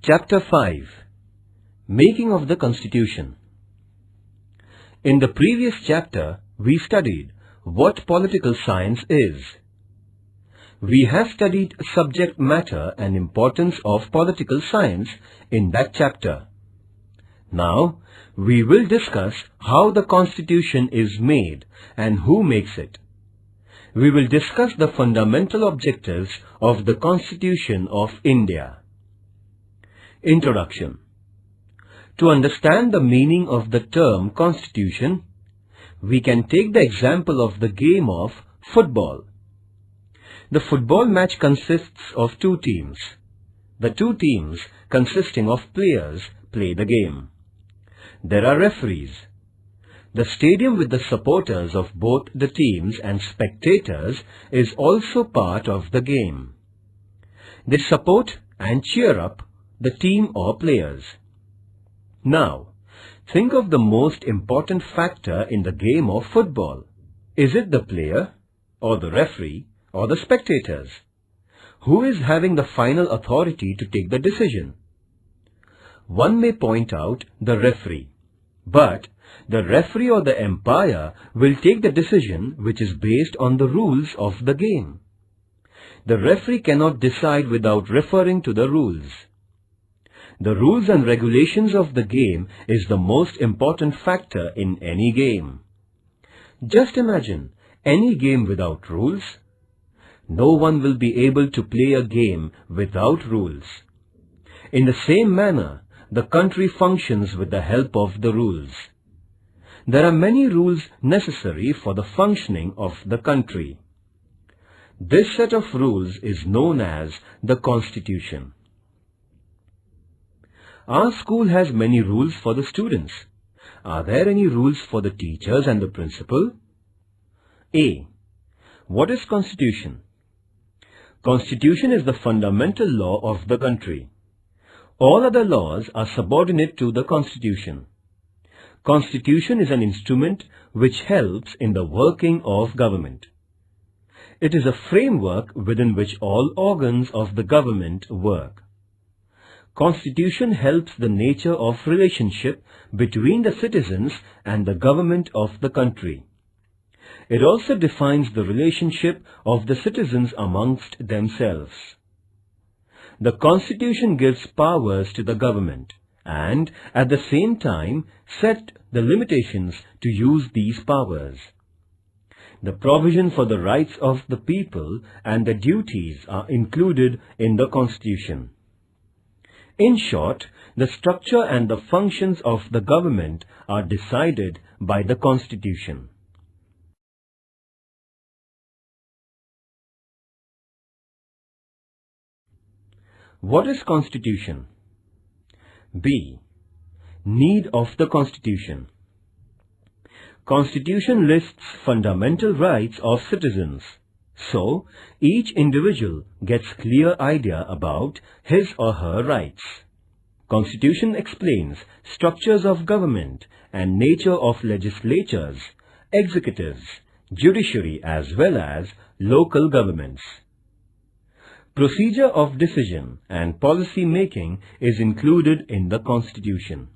Chapter 5. Making of the Constitution. In the previous chapter, we studied what political science is. We have studied subject matter and importance of political science in that chapter. Now, we will discuss how the Constitution is made and who makes it. We will discuss the fundamental objectives of the Constitution of India. Introduction. To understand the meaning of the term Constitution, we can take the example of the game of football. The football match consists of two teams. The two teams consisting of players play the game. There are referees. The stadium with the supporters of both the teams and spectators is also part of the game. They support and cheer up the team or players. Now, think of the most important factor in the game of football. Is it the player, or the referee, or the spectators? Who is having the final authority to take the decision? One may point out the referee, but the referee or the umpire will take the decision which is based on the rules of the game. The referee cannot decide without referring to the rules. The rules and regulations of the game is the most important factor in any game. Just imagine any game without rules. No one will be able to play a game without rules. In the same manner, the country functions with the help of the rules. There are many rules necessary for the functioning of the country. This set of rules is known as the Constitution. Our school has many rules for the students. Are there any rules for the teachers and the principal? A. What is Constitution? Constitution is the fundamental law of the country. All other laws are subordinate to the Constitution. Constitution is an instrument which helps in the working of government. It is a framework within which all organs of the government work. Constitution helps the nature of relationship between the citizens and the government of the country. It also defines the relationship of the citizens amongst themselves. The Constitution gives powers to the government and at the same time set the limitations to use these powers. The provision for the rights of the people and the duties are included in the Constitution. In short, the structure and the functions of the government are decided by the Constitution. What is Constitution? B. Need of the Constitution. Constitution lists fundamental rights of citizens. So, each individual gets clear idea about his or her rights. Constitution explains structures of government and nature of legislatures, executives, judiciary as well as local governments. Procedure of decision and policy making is included in the Constitution.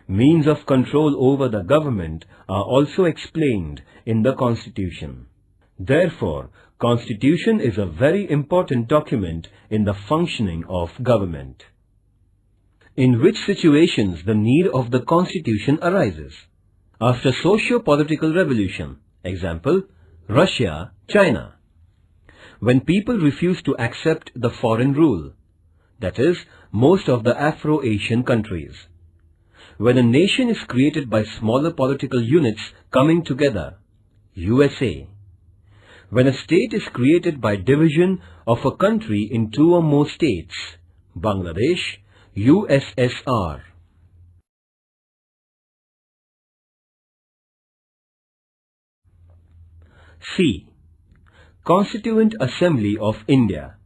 Means of control over the government are also explained in the Constitution. Therefore, Constitution is a very important document in the functioning of government. In which situations the need of the Constitution arises? After socio-political revolution, example, Russia, China. When people refuse to accept the foreign rule, that is, most of the Afro-Asian countries. When a nation is created by smaller political units coming together, USA. When a state is created by division of a country in two or more states, Bangladesh, USSR. C. Constituent Assembly of India.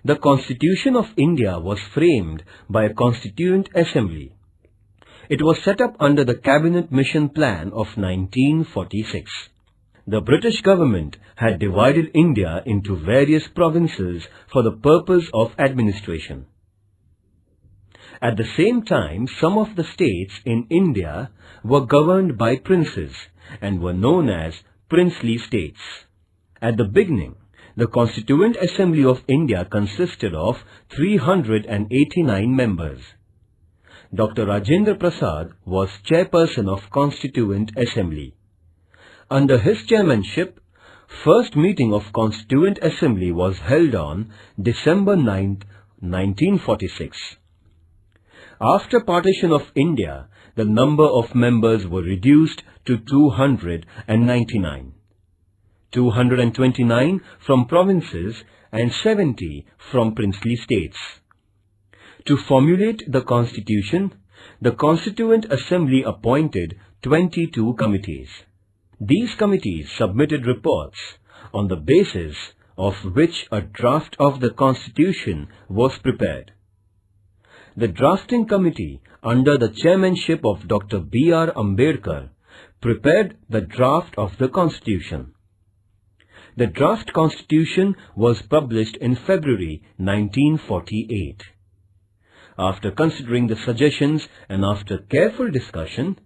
The Constitution of India was framed by a Constituent Assembly. It was set up under the Cabinet Mission Plan of 1946. The British government had divided India into various provinces for the purpose of administration. At the same time, some of the states in India were governed by princes and were known as princely states. At the beginning, the Constituent Assembly of India consisted of 389 members. Dr. Rajendra Prasad was chairperson of Constituent Assembly. Under his chairmanship, first meeting of Constituent Assembly was held on December 9, 1946. After partition of India, the number of members were reduced to 299. 229 from provinces and 70 from princely states. To formulate the Constitution, the Constituent Assembly appointed 22 committees. These committees submitted reports on the basis of which a draft of the Constitution was prepared. The drafting committee, under the chairmanship of Dr. B.R. Ambedkar, prepared the draft of the Constitution. The draft Constitution was published in February 1948. After considering the suggestions and after careful discussion,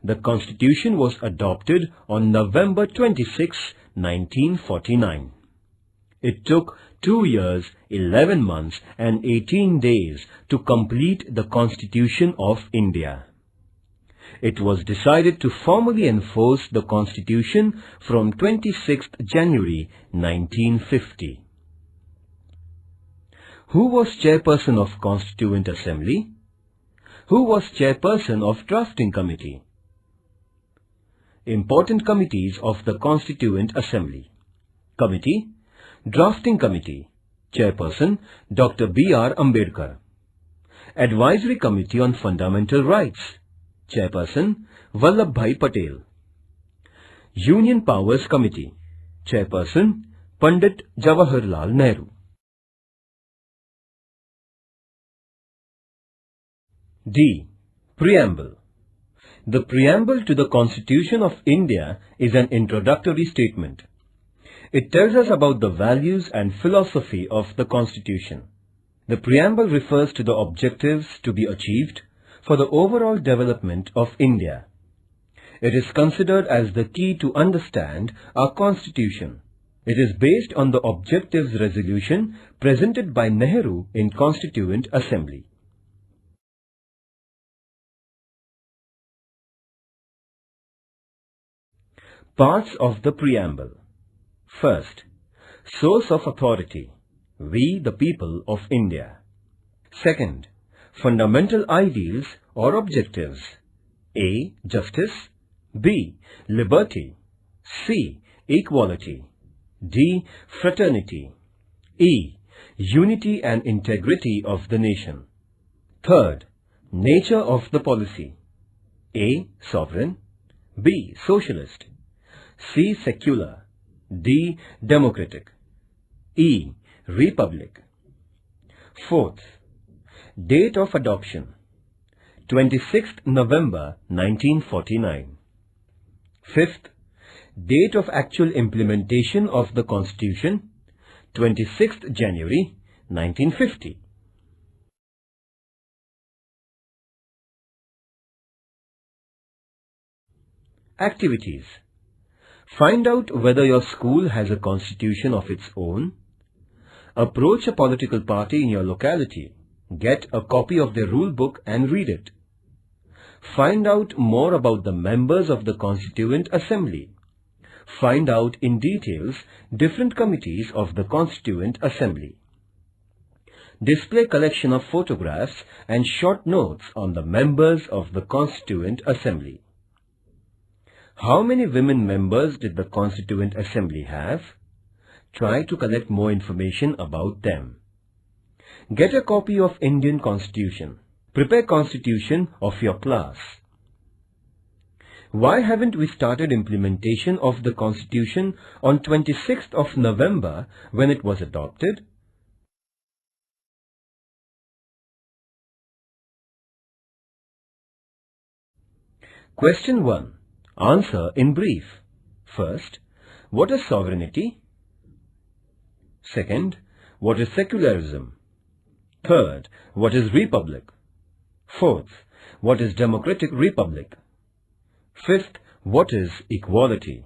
the Constitution was adopted on November 26, 1949. It took 2 years, 11 months and 18 days to complete the Constitution of India. It was decided to formally enforce the Constitution from 26th January 1950. Who was chairperson of Constituent Assembly? Who was chairperson of Drafting Committee? Important committees of the Constituent Assembly. Committee, Drafting Committee, Chairperson Dr. B.R. Ambedkar. Advisory Committee on Fundamental Rights, Chairperson Vallabhbhai Patel. Union Powers Committee, Chairperson Pandit Jawaharlal Nehru. D. Preamble. The preamble to the Constitution of India is an introductory statement. It tells us about the values and philosophy of the Constitution. The preamble refers to the objectives to be achieved for the overall development of India. It is considered as the key to understand our Constitution. It is based on the objectives resolution presented by Nehru in Constituent Assembly. Parts of the preamble. First, source of authority, we the people of India. Second, fundamental ideals or objectives, A. Justice, B. Liberty, C. Equality, D. Fraternity, E. Unity and integrity of the nation. Third, nature of the policy, A. Sovereign, B. Socialist, C. Secular, D. Democratic, E. Republic. Fourth, date of adoption, 26th November 1949. Fifth, date of actual implementation of the Constitution, 26th January 1950. Activities. Find out whether your school has a constitution of its own. Approach a political party in your locality. Get a copy of their rule book and read it. Find out more about the members of the Constituent Assembly. Find out in details different committees of the Constituent Assembly. Display collection of photographs and short notes on the members of the Constituent Assembly. How many women members did the Constituent Assembly have? Try to collect more information about them. Get a copy of Indian Constitution. Prepare Constitution of your class. Why haven't we started implementation of the Constitution on 26th of November when it was adopted? Question 1. Answer in brief. First, what is sovereignty? Second, what is secularism? Third, what is republic? Fourth, what is democratic republic? Fifth, what is equality?